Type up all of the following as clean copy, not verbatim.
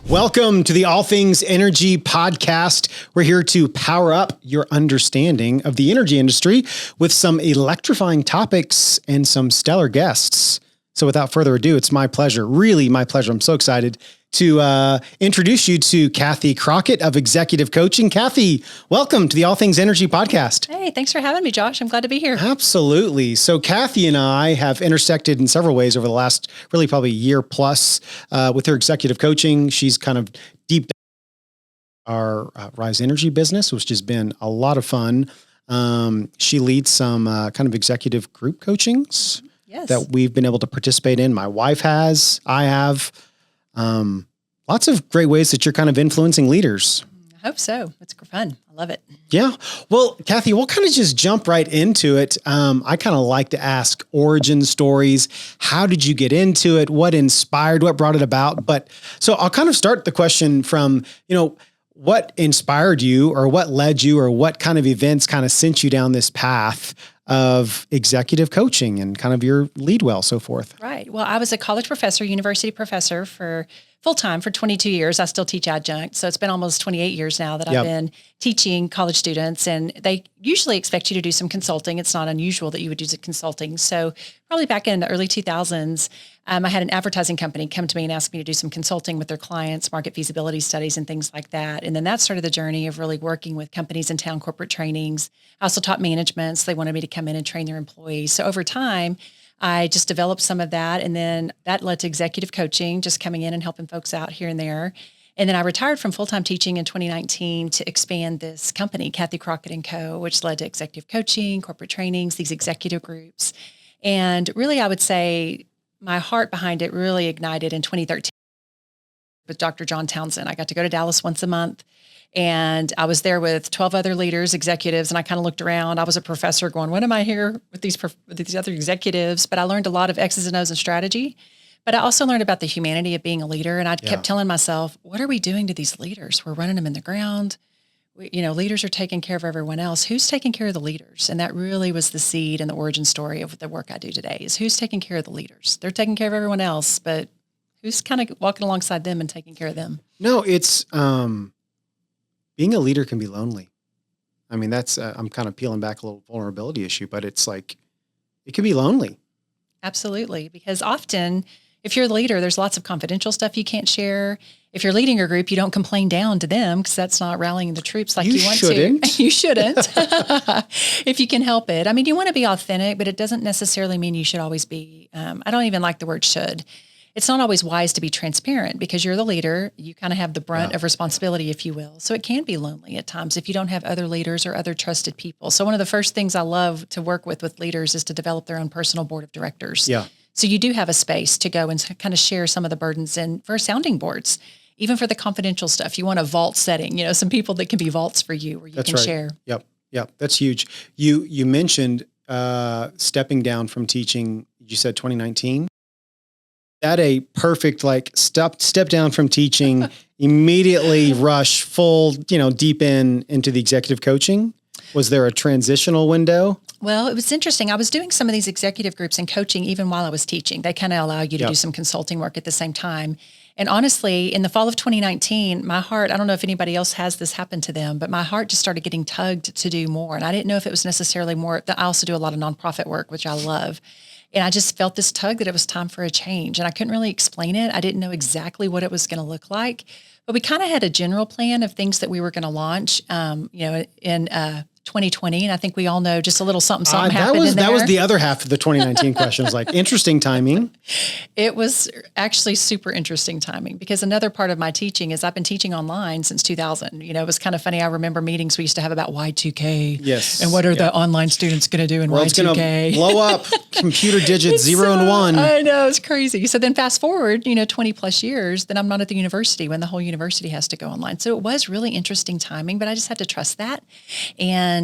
Welcome to the All Things Energy podcast. We're here to power up your understanding of the energy industry with some electrifying topics and some stellar guests. So without further ado, it's my pleasure, really my pleasure. I'm so excited to introduce you to Kathy Crockett of Executive Coaching. Kathy, welcome to the All Things Energy podcast. Hey, thanks for having me, Josh. I'm glad to be here. Absolutely. So Kathy and I have intersected in several ways over the last really probably year plus with her executive coaching. She's kind of deep our Rise Energy business, which has been a lot of fun. She leads some kind of executive group coachings that we've been able to participate in. My wife has, I have. Lots of great ways that you're kind of influencing leaders. I hope so. It's fun. I love it. Yeah. Well, Kathy, we'll kind of just jump right into it. I kind of like to ask origin stories. How did you get into it? What inspired, what brought it about? But so I'll kind of start the question from, what inspired you or what led you or what kind of events kind of sent you down this path of executive coaching and kind of your lead well, so forth. Right. Well, I was a college professor, university professor for full-time for 22 years. I still teach adjunct. So it's been almost 28 years now that I've been teaching college students, and they usually expect you to do some consulting. It's not unusual that you would do some consulting. So probably back in the early 2000s, I had an advertising company come to me and ask me to do some consulting with their clients, market feasibility studies and things like that. And then that started the journey of really working with companies in town, corporate trainings. I also taught managements. They wanted me to come in and train their employees. So over time, I just developed some of that. And then that led to executive coaching, just coming in and helping folks out here and there. And then I retired from full-time teaching in 2019 to expand this company, Kathy Crockett & Co., which led to executive coaching, corporate trainings, these executive groups. And really, I would say my heart behind it really ignited in 2013 with Dr. John Townsend. I got to go to Dallas once a month, and I was there with 12 other leaders, executives, and I kind of looked around. I was a professor going, what am I here with these other executives? But I learned a lot of X's and O's and strategy. But I also learned about the humanity of being a leader. And I kept telling myself, what are we doing to these leaders? We're running them in the ground. Leaders are taking care of everyone else. Who's taking care of the leaders? And that really was the seed and the origin story of the work I do today is who's taking care of the leaders? They're taking care of everyone else, but who's kind of walking alongside them and taking care of them? No, it's being a leader can be lonely. I mean, that's I'm kind of peeling back a little vulnerability issue, but it's like it can be lonely. Absolutely, because often if you're the leader, there's lots of confidential stuff you can't share. If you're leading a group, you don't complain down to them because that's not rallying the troops like you want to. You shouldn't. If you can help it. I mean, you want to be authentic, but it doesn't necessarily mean you should always be. I don't even like the word should. It's not always wise to be transparent because you're the leader. You kind of have the brunt of responsibility, if you will. So it can be lonely at times if you don't have other leaders or other trusted people. So one of the first things I love to work with leaders is to develop their own personal board of directors. Yeah. So you do have a space to go and kind of share some of the burdens and for sounding boards, even for the confidential stuff. You want a vault setting, some people that can be vaults for you where you can share. Yep. That's huge. You mentioned stepping down from teaching, you said 2019. That a perfect step down from teaching, immediately rush full, deep into the executive coaching. Was there a transitional window? Well, it was interesting. I was doing some of these executive groups and coaching even while I was teaching. They kind of allow you to do some consulting work at the same time. And honestly, in the fall of 2019, my heart, I don't know if anybody else has this happen to them, but my heart just started getting tugged to do more. And I didn't know if it was necessarily more. I also do a lot of nonprofit work, which I love. And I just felt this tug that it was time for a change. And I couldn't really explain it. I didn't know exactly what it was going to look like. But we kind of had a general plan of things that we were going to launch, in 2020. And I think we all know just a little something happened in there. That was the other half of the 2019 question. It was like, interesting timing. It was actually super interesting timing because another part of my teaching is I've been teaching online since 2000. It was kind of funny. I remember meetings we used to have about Y2K. Yes. And what are the online students going to do in World's Y2K? Going to blow up computer digits 0 and 1. I know, it's crazy. So then fast forward, 20 plus years, then I'm not at the university when the whole university has to go online. So it was really interesting timing, but I just had to trust that. And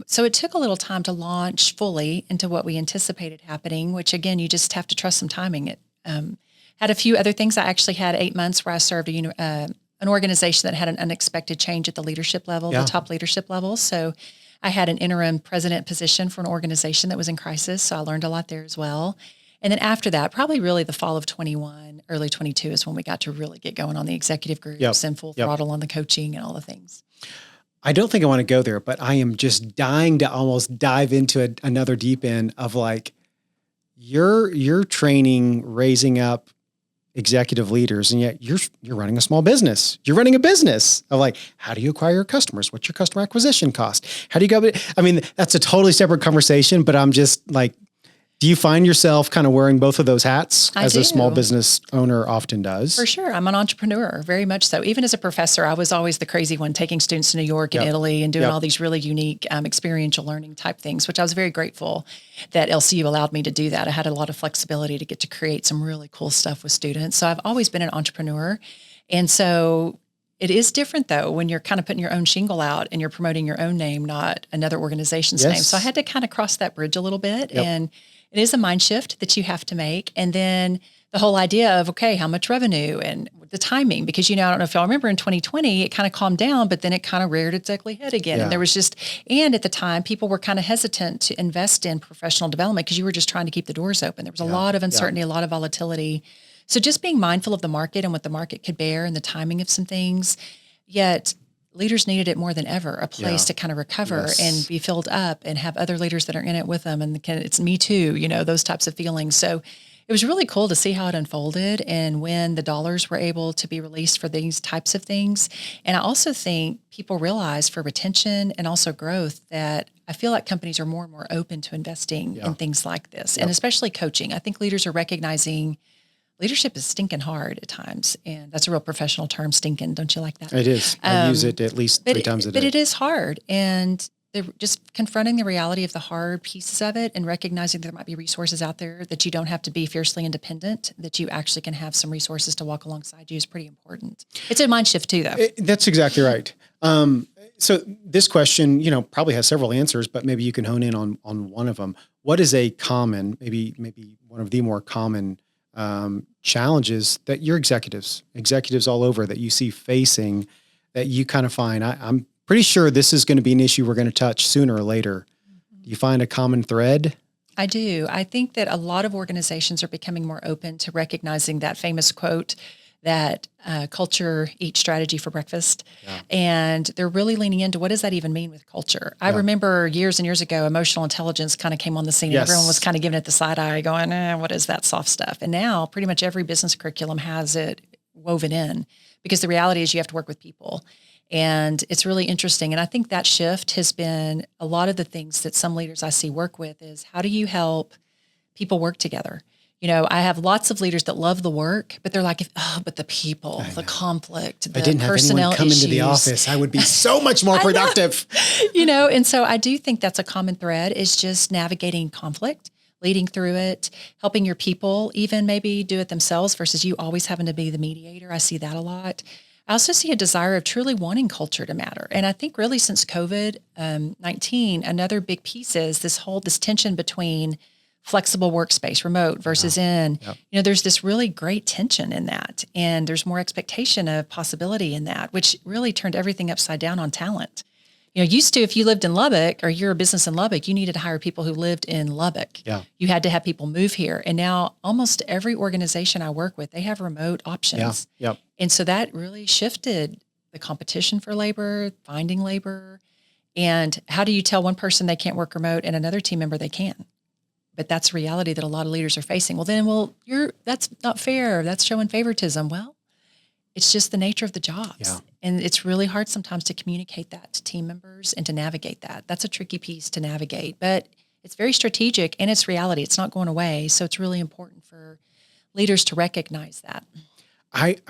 so it took a little time to launch fully into what we anticipated happening, which again, you just have to trust some timing. It had a few other things. I actually had 8 months where I served an organization that had an unexpected change at the leadership level, the top leadership level. So I had an interim president position for an organization that was in crisis. So I learned a lot there as well. And then after that, probably really the fall of 21, early 22 is when we got to really get going on the executive groups and full throttle on the coaching and all the things. I don't think I want to go there, but I am just dying to almost dive into another deep end of like you're training, raising up executive leaders, and yet you're running a small business. You're running a business of like, how do you acquire your customers? What's your customer acquisition cost? How do you go? I mean, that's a totally separate conversation, but I'm just like, do you find yourself kind of wearing both of those hats as a small business owner often does? For sure. I'm an entrepreneur, very much so. Even as a professor, I was always the crazy one, taking students to New York and Italy and doing all these really unique experiential learning type things, which I was very grateful that LCU allowed me to do that. I had a lot of flexibility to get to create some really cool stuff with students. So I've always been an entrepreneur. And so it is different, though, when you're kind of putting your own shingle out and you're promoting your own name, not another organization's name. So I had to kind of cross that bridge a little bit. And it is a mind shift that you have to make. And then the whole idea of, okay, how much revenue and the timing, because, I don't know if y'all remember in 2020, it kind of calmed down, but then it kind of reared its ugly head again. And there was and at the time, people were kind of hesitant to invest in professional development because you were just trying to keep the doors open. There was a lot of uncertainty, a lot of volatility. So just being mindful of the market and what the market could bear and the timing of some things, yet leaders needed it more than ever, a place to kind of recover and be filled up and have other leaders that are in it with them. And it's me too, those types of feelings. So it was really cool to see how it unfolded and when the dollars were able to be released for these types of things. And I also think people realize for retention and also growth that I feel like companies are more and more open to investing in things like this, and especially coaching. I think leaders are recognizing leadership is stinking hard at times. And that's a real professional term, stinking. Don't you like that? It is. I use it at least 3 times a day. But it is hard. And they're just confronting the reality of the hard pieces of it and recognizing there might be resources out there that you don't have to be fiercely independent, that you actually can have some resources to walk alongside you is pretty important. It's a mind shift too, though. That's exactly right. So this question, probably has several answers, but maybe you can hone in on one of them. What is a common, maybe one of the more common challenges that your executives all over that you see facing that you kind of find, I'm pretty sure this is going to be an issue we're going to touch sooner or later. Do you find a common thread? I do. I think that a lot of organizations are becoming more open to recognizing that famous quote that culture eats strategy for breakfast. And they're really leaning into what does that even mean with culture? I remember years and years ago, emotional intelligence kind of came on the scene. And everyone was kind of giving it the side eye going, what is that soft stuff? And now pretty much every business curriculum has it woven in because the reality is you have to work with people. And it's really interesting. And I think that shift has been a lot of the things that some leaders I see work with is how do you help people work together? I have lots of leaders that love the work, but they're like, but the people, the conflict, the personnel issues. I didn't have anyone come into the office, I would be so much more productive. And so I do think that's a common thread is just navigating conflict, leading through it, helping your people even maybe do it themselves versus you always having to be the mediator. I see that a lot. I also see a desire of truly wanting culture to matter. And I think really since COVID-19, another big piece is this tension between flexible workspace, remote versus in, there's this really great tension in that. And there's more expectation of possibility in that, which really turned everything upside down on talent. Used to, if you lived in Lubbock or you're a business in Lubbock, you needed to hire people who lived in Lubbock. You had to have people move here. And now almost every organization I work with, they have remote options. And so that really shifted the competition for labor, finding labor. And how do you tell one person they can't work remote and another team member they can? But that's a reality that a lot of leaders are facing. That's not fair. That's showing favoritism. Well, it's just the nature of the jobs. And it's really hard sometimes to communicate that to team members and to navigate that. That's a tricky piece to navigate, but it's very strategic and it's reality. It's not going away. So it's really important for leaders to recognize that.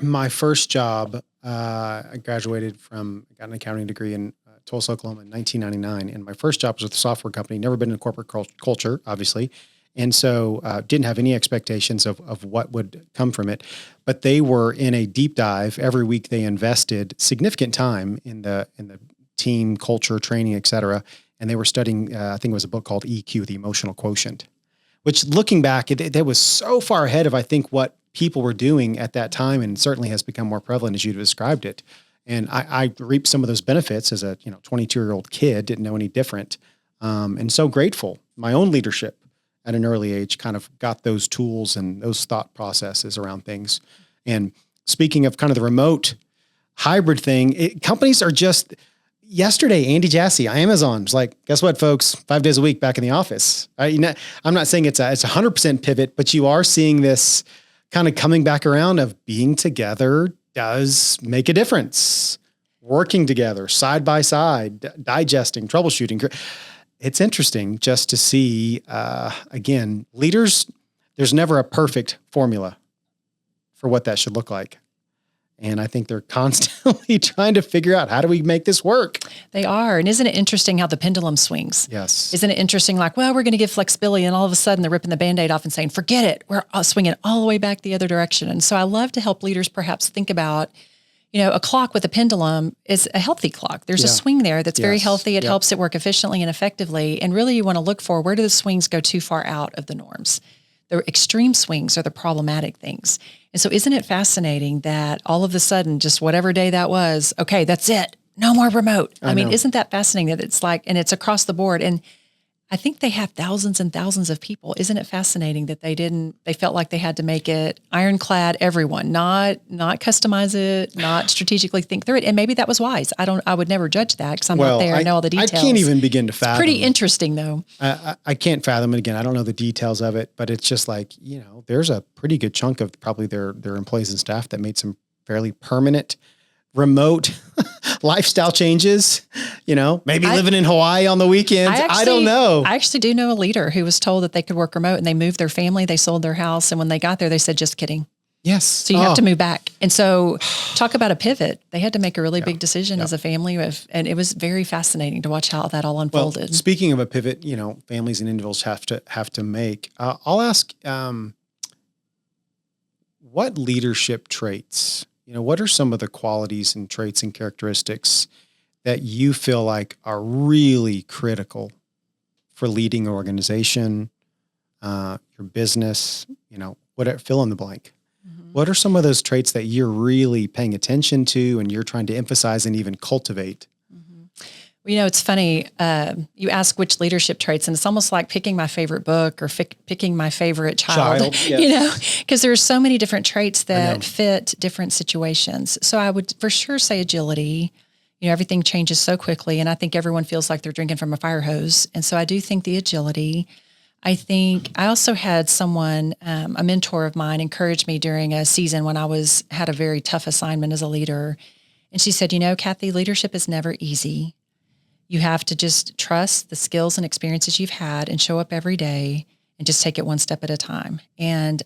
My first job, I got an accounting degree in Tulsa, Oklahoma in 1999. And my first job was with a software company, never been in corporate culture, obviously. And so didn't have any expectations of what would come from it. But they were in a deep dive. Every week they invested significant time in the team culture, training, et cetera. And they were studying, I think it was a book called EQ, the emotional quotient, which looking back, that was so far ahead of, I think, what people were doing at that time, and certainly has become more prevalent as you described it. And I reaped some of those benefits as a 22-year-old kid, didn't know any different. And so grateful. My own leadership at an early age kind of got those tools and those thought processes around things. And speaking of kind of the remote hybrid thing, companies are just, yesterday, Andy Jassy, Amazon was like, guess what, folks, 5 days a week back in the office. I'm not saying it's 100% pivot, but you are seeing this kind of coming back around of being together does make a difference. Working together, side by side, digesting, troubleshooting. It's interesting just to see, again, leaders, there's never a perfect formula for what that should look like. And I think they're constantly trying to figure out, how do we make this work? They are. And isn't it interesting how the pendulum swings? Yes. Isn't it interesting? Like, well, we're going to give flexibility. And all of a sudden they're ripping the Band-Aid off and saying, forget it. We're swinging all the way back the other direction. And so I love to help leaders perhaps think about, a clock with a pendulum is a healthy clock. There's a swing there that's very healthy. It helps it work efficiently and effectively. And really you want to look for, where do the swings go too far out of the norms? The extreme swings are the problematic things. And so isn't it fascinating that all of a sudden, just whatever day that was, okay, that's it. No more remote. I mean, isn't that fascinating that it's like, and it's across the board. And I think they have thousands and thousands of people. Isn't it fascinating that they felt like they had to make it ironclad, everyone, not customize it, not strategically think through it. And maybe that was wise. I would never judge that because I'm not there and know all the details. I can't even begin to fathom. It's pretty interesting though. I can't fathom it again. I don't know the details of it, but it's just like, there's a pretty good chunk of probably their employees and staff that made some fairly permanent remote lifestyle changes, maybe living in Hawaii on the weekends. I don't know. I actually do know a leader who was told that they could work remote and they moved their family. They sold their house. And when they got there, they said, just kidding. Yes. So you have to move back. And so talk about a pivot. They had to make a really big decision as a family and it was very fascinating to watch how that all unfolded. Well, speaking of a pivot, families and individuals have to make, I'll ask, what leadership traits, what are some of the qualities and traits and characteristics that you feel like are really critical for leading an organization, your business, whatever, fill in the blank. Mm-hmm. What are some of those traits that you're really paying attention to and you're trying to emphasize and even cultivate? Well, it's funny. You ask which leadership traits, and it's almost like picking my favorite book or picking my favorite child. Yes. Because there's so many different traits that fit different situations. So I would for sure say agility. Everything changes so quickly, and I think everyone feels like they're drinking from a fire hose. And so I do think the agility. I think I also had someone, a mentor of mine, encourage me during a season when I had a very tough assignment as a leader. And she said, Kathy, leadership is never easy. You have to just trust the skills and experiences you've had and show up every day and just take it one step at a time. And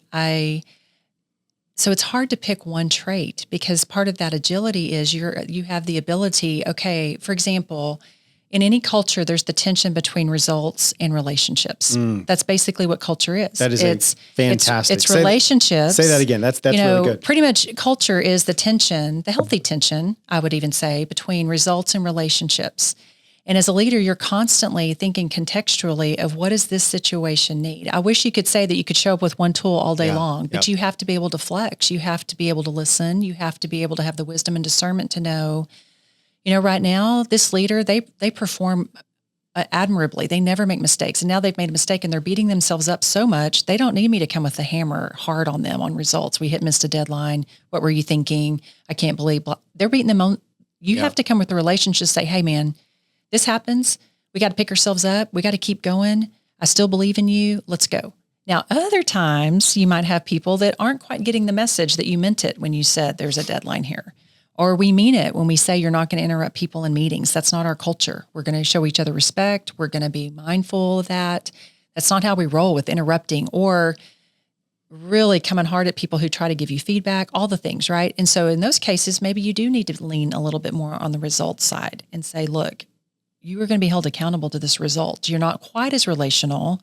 so it's hard to pick one trait because part of that agility is you have the ability, okay, for example, in any culture, there's the tension between results and relationships. That's basically what culture is. That is fantastic. It's relationships. Say that again. That's really good. Pretty much culture is the tension, the healthy tension, I would even say, between results and relationships. And as a leader, you're constantly thinking contextually of what does this situation need? I wish you could say that you could show up with one tool all day long, but you have to be able to flex. You have to be able to listen. You have to be able to have the wisdom and discernment to know, right now, this leader, they perform admirably. They never make mistakes. And now they've made a mistake and they're beating themselves up so much, they don't need me to come with the hammer hard on them on results. We missed a deadline. What were you thinking? I can't believe. They're beating them on. You have to come with the relationship, say, hey, man, this happens. We got to pick ourselves up. We got to keep going. I still believe in you. Let's go. Now, other times you might have people that aren't quite getting the message that you meant it when you said there's a deadline here. Or we mean it when we say you're not going to interrupt people in meetings. That's not our culture. We're going to show each other respect. We're going to be mindful of that. That's not how we roll with interrupting or really coming hard at people who try to give you feedback, all the things, right? And so in those cases, maybe you do need to lean a little bit more on the results side and say, look, you are going to be held accountable to this result. You're not quite as relational.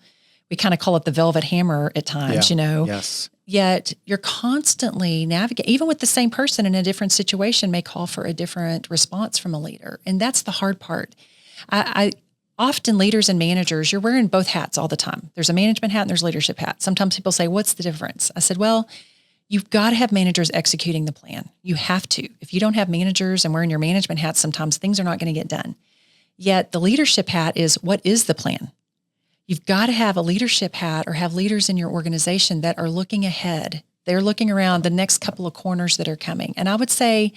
We kind of call it the velvet hammer at times, Yes. Yet you're constantly navigating, even with the same person in a different situation may call for a different response from a leader. And that's the hard part. I often leaders and managers, you're wearing both hats all the time. There's a management hat and there's leadership hat. Sometimes people say, what's the difference? I said, well, you've got to have managers executing the plan. You have to. If you don't have managers and wearing your management hat, sometimes things are not going to get done. Yet the leadership hat is, what is the plan? you've got to have a leadership hat or have leaders in your organization that are looking ahead. They're looking around the next couple of corners that are coming. And I would say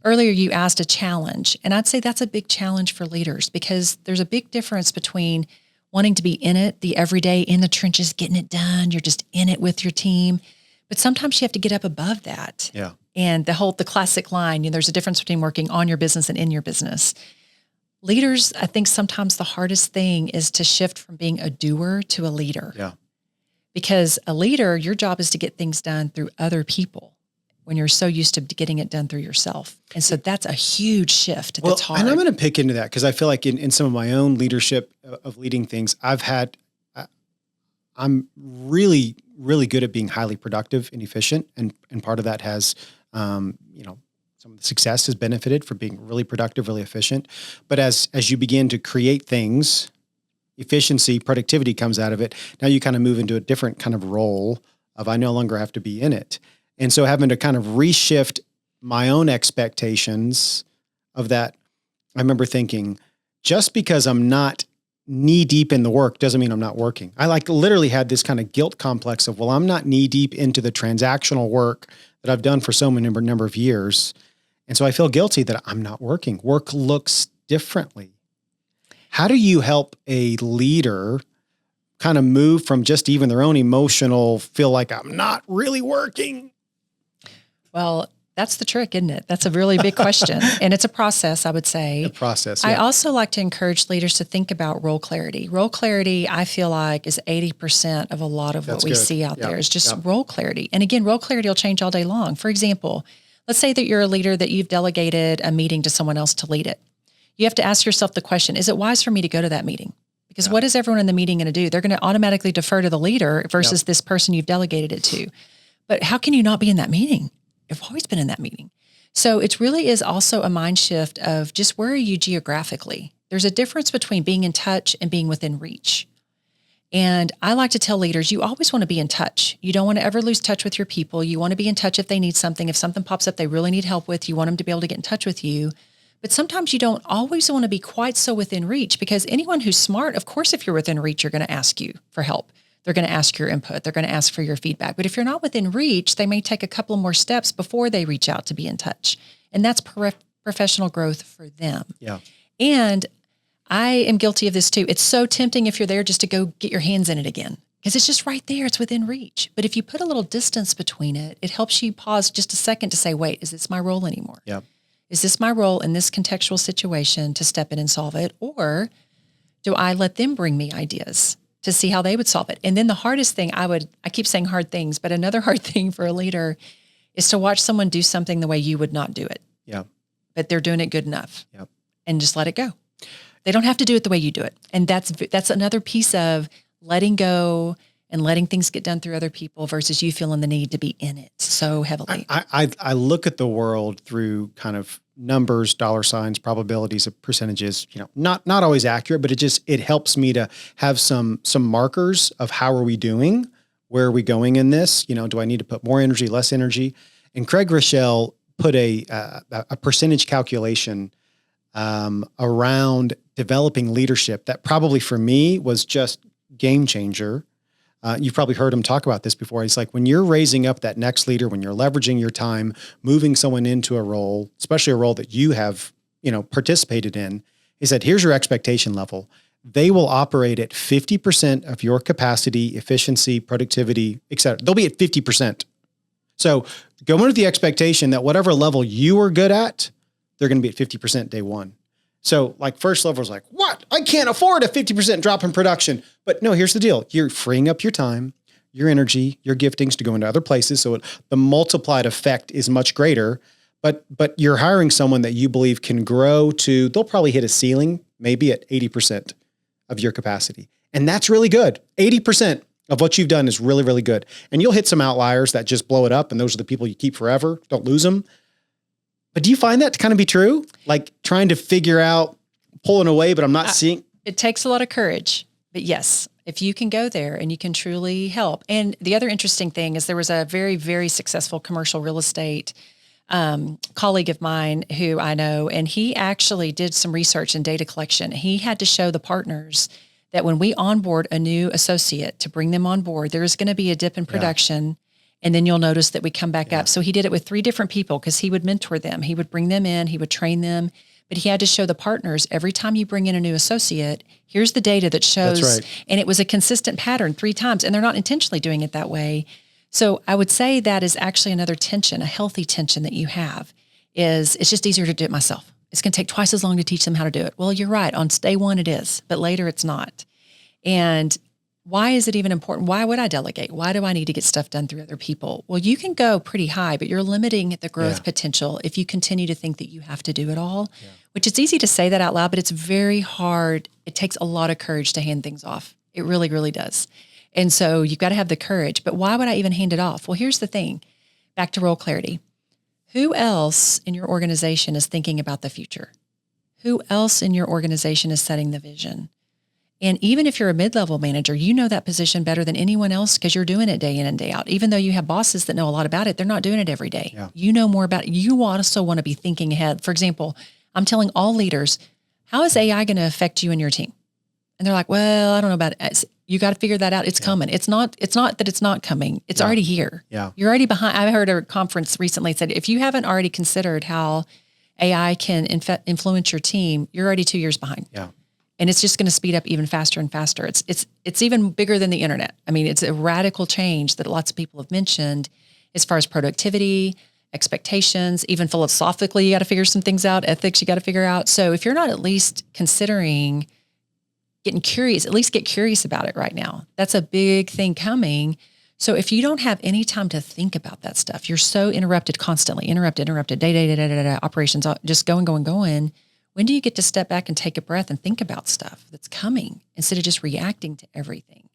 earlier you asked a challenge, and I'd say that's a big challenge for leaders because there's a big difference between wanting to be in it, the everyday, in the trenches, getting it done. You're just in it with your team. But sometimes you have to get up above that. Yeah. And the classic line, there's a difference between working on your business and in your business. Leaders, I think sometimes the hardest thing is to shift from being a doer to a leader. Yeah. Because a leader, your job is to get things done through other people when you're so used to getting it done through yourself. And so that's a huge shift. That's hard. And I'm going to pick into that because I feel like in some of my own leadership of leading things, I'm really, really good at being highly productive and efficient. And part of that has, some of the success has benefited from being really productive, really efficient. But as you begin to create things, efficiency, productivity comes out of it. Now you kind of move into a different kind of role of I no longer have to be in it. And so having to kind of reshift my own expectations of that, I remember thinking, just because I'm not knee deep in the work doesn't mean I'm not working. I literally had this kind of guilt complex of, well, I'm not knee deep into the transactional work that I've done for so many number of years. And so I feel guilty that I'm not working. Work looks differently. How do you help a leader kind of move from just even their own emotional feel like I'm not really working? Well, that's the trick, isn't it? That's a really big question. And it's a process, I would say. A process, yeah. I also like to encourage leaders to think about role clarity. Role clarity, I feel like, is 80% of a lot of what we see out there is just role clarity. And again, role clarity will change all day long. For example, let's say that you're a leader that you've delegated a meeting to someone else to lead it. You have to ask yourself the question, is it wise for me to go to that meeting? Because what is everyone in the meeting going to do? They're going to automatically defer to the leader versus this person you've delegated it to. But how can you not be in that meeting? I've always been in that meeting. So it really is also a mind shift of just where are you geographically? There's a difference between being in touch and being within reach. And I like to tell leaders, you always want to be in touch. You don't want to ever lose touch with your people. You want to be in touch if they need something. If something pops up they really need help with, you want them to be able to get in touch with you. But sometimes you don't always want to be quite so within reach because anyone who's smart, of course, if you're within reach, you're going to ask you for help. They're going to ask your input. They're going to ask for your feedback. But if you're not within reach, they may take a couple more steps before they reach out to be in touch. And that's professional growth for them. Yeah. And I am guilty of this too. It's so tempting if you're there just to go get your hands in it again because it's just right there. It's within reach. But if you put a little distance between it, it helps you pause just a second to say, wait, is this my role anymore? Yeah. Is this my role in this contextual situation to step in and solve it? Or do I let them bring me ideas to see how they would solve it? And then the hardest thing I keep saying hard things, but another hard thing for a leader is to watch someone do something the way you would not do it. Yeah. But they're doing it good enough. Yep. And just let it go. They don't have to do it the way you do it. And that's another piece of letting go and letting things get done through other people versus you feeling the need to be in it so heavily. I look at the world through kind of numbers, dollar signs, probabilities of percentages, not always accurate, but it helps me to have some markers of how are we doing? Where are we going in this? Do I need to put more energy, less energy? And Craig Rochelle put a percentage calculation around developing leadership that probably for me was just game changer. You've probably heard him talk about this before. He's like, when you're raising up that next leader, when you're leveraging your time, moving someone into a role, especially a role that you have, participated in, he said, here's your expectation level. They will operate at 50% of your capacity, efficiency, productivity, et cetera. They'll be at 50%. So go in with the expectation that whatever level you are good at, they're going to be at 50% day one. So first level is like, what? I can't afford a 50% drop in production. But no, here's the deal. You're freeing up your time, your energy, your giftings to go into other places. So the multiplied effect is much greater, but you're hiring someone that you believe can grow to, they'll probably hit a ceiling, maybe at 80% of your capacity. And that's really good. 80% of what you've done is really, really good. And you'll hit some outliers that just blow it up. And those are the people you keep forever. Don't lose them. But do you find that to kind of be true? Like trying to figure out, pulling away, but I'm not seeing. It takes a lot of courage. But yes, if you can go there and you can truly help. And the other interesting thing is there was a very, very successful commercial real estate colleague of mine who I know, and he actually did some research and data collection. He had to show the partners that when we onboard a new associate to bring them on board, there's going to be a dip in production. And then you'll notice that we come back up. So he did it with 3 different people because he would mentor them. He would bring them in, he would train them, but he had to show the partners every time you bring in a new associate, here's the data that shows. That's right. And it was a consistent pattern 3 times, and they're not intentionally doing it that way. So I would say that is actually another tension, a healthy tension that you have, is it's just easier to do it myself. It's going to take twice as long to teach them how to do it. Well, you're right. On day 1, it is, but later it's not. And why is it even important? Why would I delegate? Why do I need to get stuff done through other people? Well, you can go pretty high, but you're limiting the growth potential if you continue to think that you have to do it all, which it's easy to say that out loud, but it's very hard. It takes a lot of courage to hand things off. It really, really does. And so you've got to have the courage. But why would I even hand it off? Well, here's the thing. Back to role clarity. Who else in your organization is thinking about the future? Who else in your organization is setting the vision? And even if you're a mid-level manager, you know that position better than anyone else because you're doing it day in and day out. Even though you have bosses that know a lot about it, they're not doing it every day. Yeah. You know more about it. You also want to be thinking ahead. For example, I'm telling all leaders, how is AI going to affect you and your team? And they're like, well, I don't know about it. You got to figure that out. It's coming. It's not that it's not coming. It's already here. Yeah. You're already behind. I heard a conference recently said, if you haven't already considered how AI can influence your team, you're already 2 years behind. Yeah. And it's just going to speed up even faster and faster. It's even bigger than the internet. I mean, it's a radical change that lots of people have mentioned as far as productivity, expectations, even philosophically, you got to figure some things out, ethics you got to figure out. So if you're not at least considering getting curious, at least get curious about it right now. That's a big thing coming. So if you don't have any time to think about that stuff, you're so interrupted constantly, interrupted, day, operations, just going. When do you get to step back and take a breath and think about stuff that's coming instead of just reacting to everything?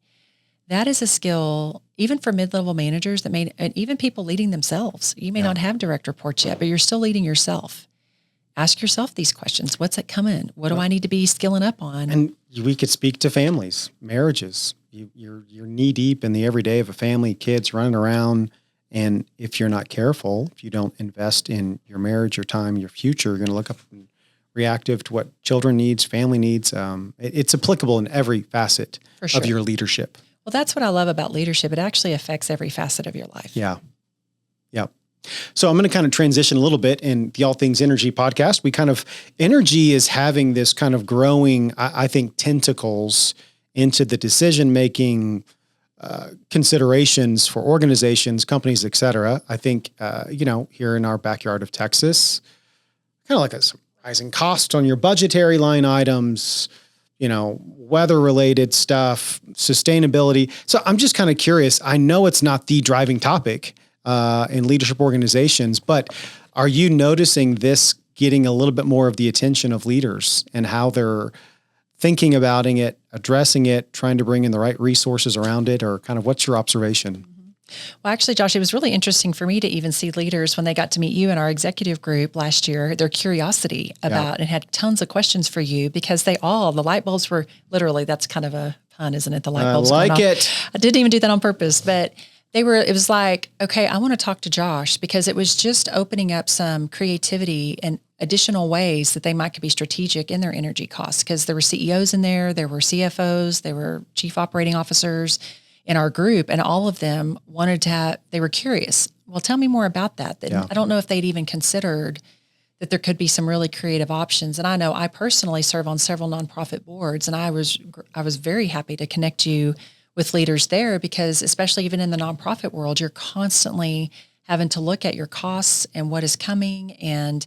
That is a skill, even for mid-level managers and even people leading themselves. You may not have direct reports yet, but you're still leading yourself. Ask yourself these questions. What's it coming? What do I need to be skilling up on? And we could speak to families, marriages. You're knee deep in the everyday of a family, kids running around. And if you're not careful, if you don't invest in your marriage, your time, your future, you're going to look up and reactive to what children needs, family needs. It's applicable in every facet of your leadership. Well, that's what I love about leadership. It actually affects every facet of your life. Yeah. Yeah. So I'm going to kind of transition a little bit in the All Things Energy podcast. Energy is having this kind of growing, I think, tentacles into the decision-making considerations for organizations, companies, et cetera. I think, here in our backyard of Texas, kind of like a rising cost on your budgetary line items, weather-related stuff, sustainability. So I'm just kind of curious. I know it's not the driving topic in leadership organizations, but are you noticing this getting a little bit more of the attention of leaders and how they're thinking about it, addressing it, trying to bring in the right resources around it, or kind of what's your observation? Well, actually, Josh, it was really interesting for me to even see leaders when they got to meet you in our executive group last year, their curiosity about and had tons of questions for you because the light bulbs were literally, that's kind of a pun, isn't it? The light bulbs. I like it. I didn't even do that on purpose, but it was like, okay, I want to talk to Josh because it was just opening up some creativity and additional ways that they might be strategic in their energy costs because there were CEOs in there were CFOs, there were chief operating officers in our group, and all of them they were curious. Well, tell me more about that. I don't know if they'd even considered that there could be some really creative options. And I know I personally serve on several nonprofit boards, and I was very happy to connect you with leaders there because especially even in the nonprofit world, you're constantly having to look at your costs and what is coming and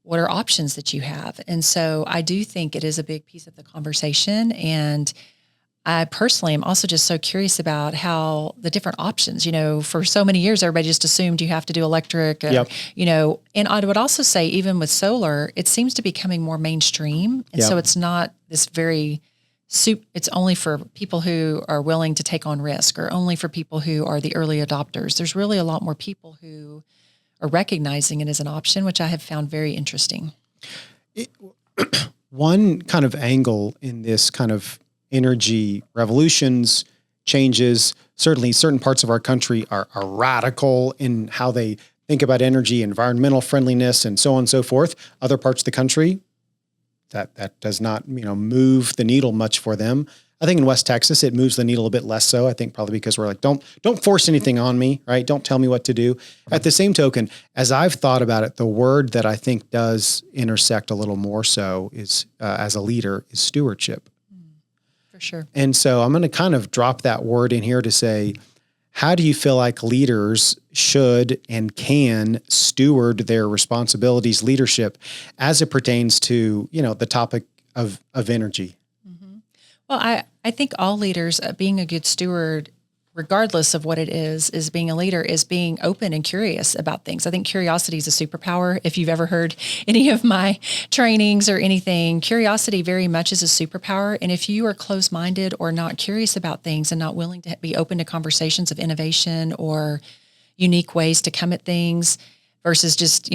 what are options that you have. And so I do think it is a big piece of the conversation. And I personally am also just so curious about how the different options, for so many years, everybody just assumed you have to do electric, and I would also say even with solar, it seems to be becoming more mainstream. And so it's not this it's only for people who are willing to take on risk or only for people who are the early adopters. There's really a lot more people who are recognizing it as an option, which I have found very interesting. One kind of angle in this kind of energy revolutions, changes, certainly certain parts of our country are radical in how they think about energy, environmental friendliness, and so on and so forth. Other parts of the country, that does not, move the needle much for them. I think in West Texas, it moves the needle a bit less so. I think probably because we're like, don't force anything on me, right? Don't tell me what to do. At the same token, as I've thought about it, the word that I think does intersect a little more so is, as a leader, is stewardship. For sure. And so I'm going to kind of drop that word in here to say, how do you feel like leaders should and can steward their responsibilities, leadership, as it pertains to, the topic of energy? Well, I think all leaders, being a good steward, regardless of what it is being a leader, is being open and curious about things. I think curiosity is a superpower. If you've ever heard any of my trainings or anything, curiosity very much is a superpower. And if you are closed-minded or not curious about things and not willing to be open to conversations of innovation or unique ways to come at things versus just,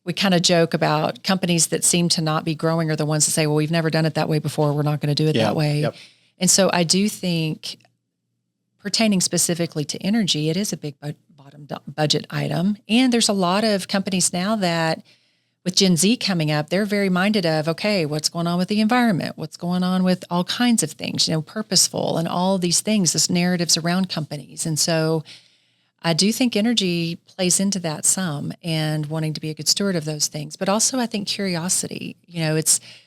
we kind of joke about companies that seem to not be growing are the ones that say, well, we've never done it that way before. We're not going to do it that way. Yep. And so I do think, pertaining specifically to energy, it is a big bottom budget item. And there's a lot of companies now that, with Gen Z coming up, they're very minded of, okay, what's going on with the environment? What's going on with all kinds of things, purposeful and all these things, this narratives around companies. And so I do think energy plays into that some, and wanting to be a good steward of those things. But also I think curiosity,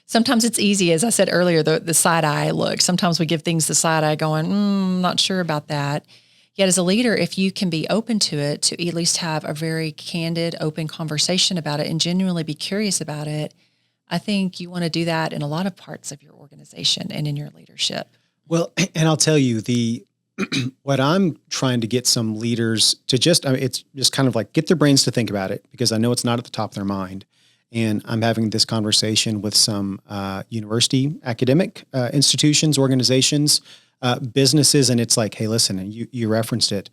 sometimes it's easy, as I said earlier, the side eye look. Sometimes we give things the side eye going, I'm not sure about that. Yet as a leader, if you can be open to it, to at least have a very candid, open conversation about it and genuinely be curious about it, I think you want to do that in a lot of parts of your organization and in your leadership. Well, and I'll tell you, what I'm trying to get some leaders to it's just kind of like get their brains to think about it, because I know it's not at the top of their mind. And I'm having this conversation with some university academic institutions, organizations, businesses. And it's like, hey, listen, and you referenced it.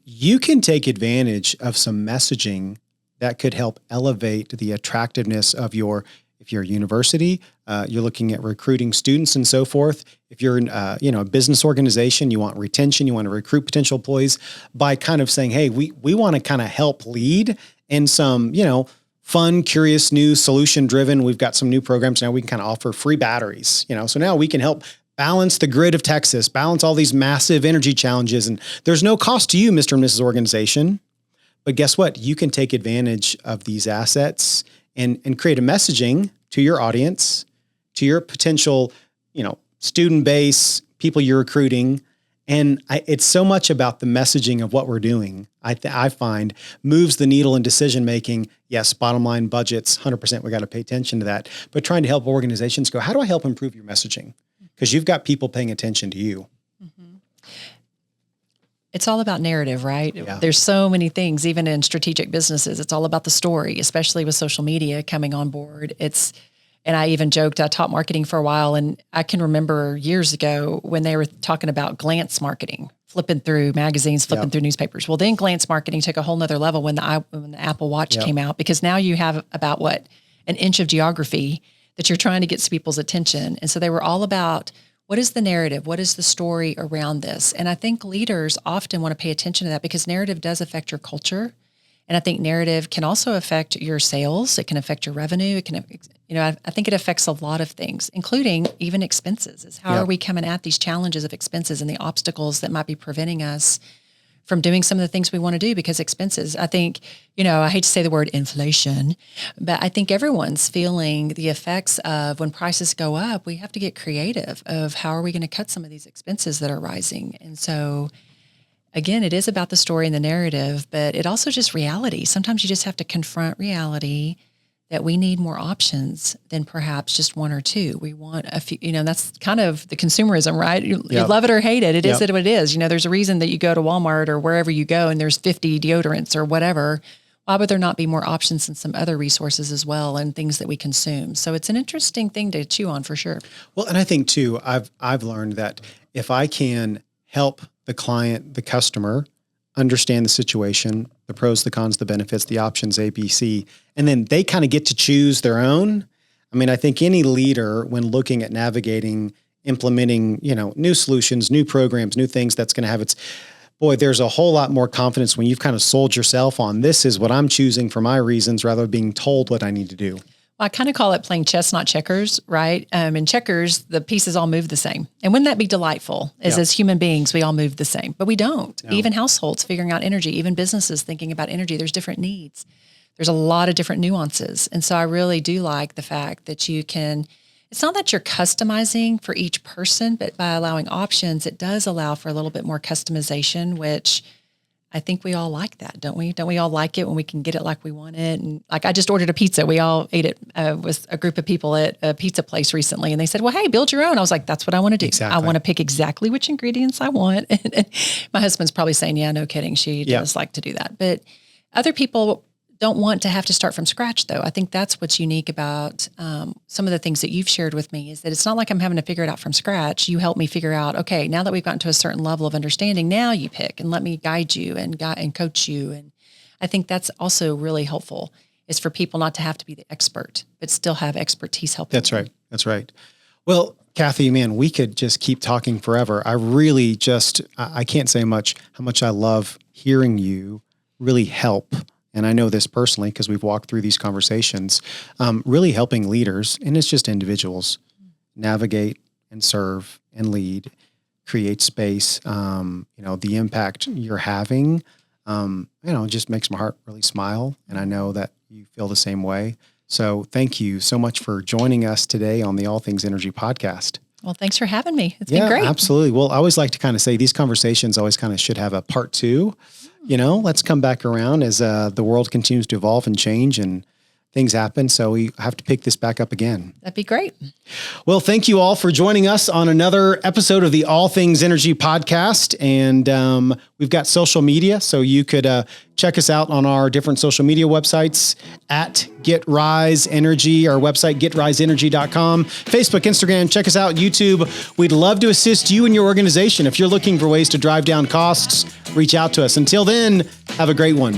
You can take advantage of some messaging that could help elevate the attractiveness of if you're a university, you're looking at recruiting students and so forth. If you're in, a business organization, you want retention, you want to recruit potential employees by kind of saying, hey, we want to kind of help lead in some, fun, curious, new, solution-driven. We've got some new programs now. We can kind of offer free batteries, so now we can help balance the grid of Texas, balance all these massive energy challenges. And there's no cost to you, Mr. and Mrs. Organization. But guess what? You can take advantage of these assets and create a messaging to your audience, to your potential, student base, people you're recruiting. And it's so much about the messaging of what we're doing. I find moves the needle in decision-making. Yes, bottom line budgets, 100%, we got to pay attention to that. But trying to help organizations go, how do I help improve your messaging? Because you've got people paying attention to you. Mm-hmm. It's all about narrative, right? Yeah. There's so many things, even in strategic businesses. It's all about the story, especially with social media coming on board. And I even joked, I taught marketing for a while, and I can remember years ago when they were talking about glance marketing, flipping through magazines, flipping through newspapers. Well, then glance marketing took a whole nother level when the Apple Watch came out, because now you have about an inch of geography that you're trying to get people's attention. And so they were all about, what is the narrative? What is the story around this? And I think leaders often want to pay attention to that, because narrative does affect your culture. And I think narrative can also affect your sales. It can affect your revenue. It can, I think it affects a lot of things, including even expenses. Is how are we coming at these challenges of expenses and the obstacles that might be preventing us from doing some of the things we want to do because expenses. I think, I hate to say the word inflation, but I think everyone's feeling the effects of when prices go up, we have to get creative of how are we going to cut some of these expenses that are rising. And so again, it is about the story and the narrative, but it also just reality. Sometimes you just have to confront reality that we need more options than perhaps just one or two. We want a few, that's kind of the consumerism, right? You love it or hate it. It is what it is. There's a reason that you go to Walmart or wherever you go and there's 50 deodorants or whatever. Why would there not be more options and some other resources as well and things that we consume? So it's an interesting thing to chew on for sure. Well, and I think too, I've learned that if I can help the client, the customer, understand the situation, the pros, the cons, the benefits, the options, A, B, C, and then they kind of get to choose their own. I mean, I think any leader, when looking at navigating, implementing, new solutions, new programs, new things, that's going to have there's a whole lot more confidence when you've kind of sold yourself on this is what I'm choosing for my reasons rather than being told what I need to do. Well, I kind of call it playing chess, not checkers, right? In checkers, the pieces all move the same. And wouldn't that be delightful? As human beings, we all move the same, but we don't. No. Even households figuring out energy, even businesses thinking about energy, there's different needs. There's a lot of different nuances. And so I really do like the fact that you can, it's not that you're customizing for each person, but by allowing options, it does allow for a little bit more customization, which I think we all like that, don't we? Don't we all like it when we can get it like we want it? And like I just ordered a pizza. We all ate it with a group of people at a pizza place recently. And they said, well, hey, build your own. I was like, that's what I want to do. Exactly. I want to pick exactly which ingredients I want. And my husband's probably saying, yeah, no kidding. She does like to do that. But other people don't want to have to start from scratch, though. I think that's what's unique about some of the things that you've shared with me is that it's not like I'm having to figure it out from scratch. You help me figure out, okay, now that we've gotten to a certain level of understanding, now you pick and let me guide you and coach you. And I think that's also really helpful is for people not to have to be the expert, but still have expertise helping. That's right. That's right. Well, Kathy, man, we could just keep talking forever. I really I can't say how much I love hearing you really help. And I know this personally because we've walked through these conversations, really helping leaders, and it's just individuals, navigate and serve and lead, create space. The impact you're having, just makes my heart really smile. And I know that you feel the same way. So thank you so much for joining us today on the All Things Energy podcast. Well, thanks for having me. It's been great. Yeah, absolutely. Well, I always like to kind of say these conversations always kind of should have a part 2. Let's come back around as the world continues to evolve and change and things happen. So we have to pick this back up again. That'd be great. Well, thank you all for joining us on another episode of the All Things Energy podcast. And we've got social media, so you could check us out on our different social media websites at Get Rise Energy, our website, getriseenergy.com, Facebook, Instagram, check us out, YouTube. We'd love to assist you and your organization. If you're looking for ways to drive down costs, reach out to us. Until then, have a great one.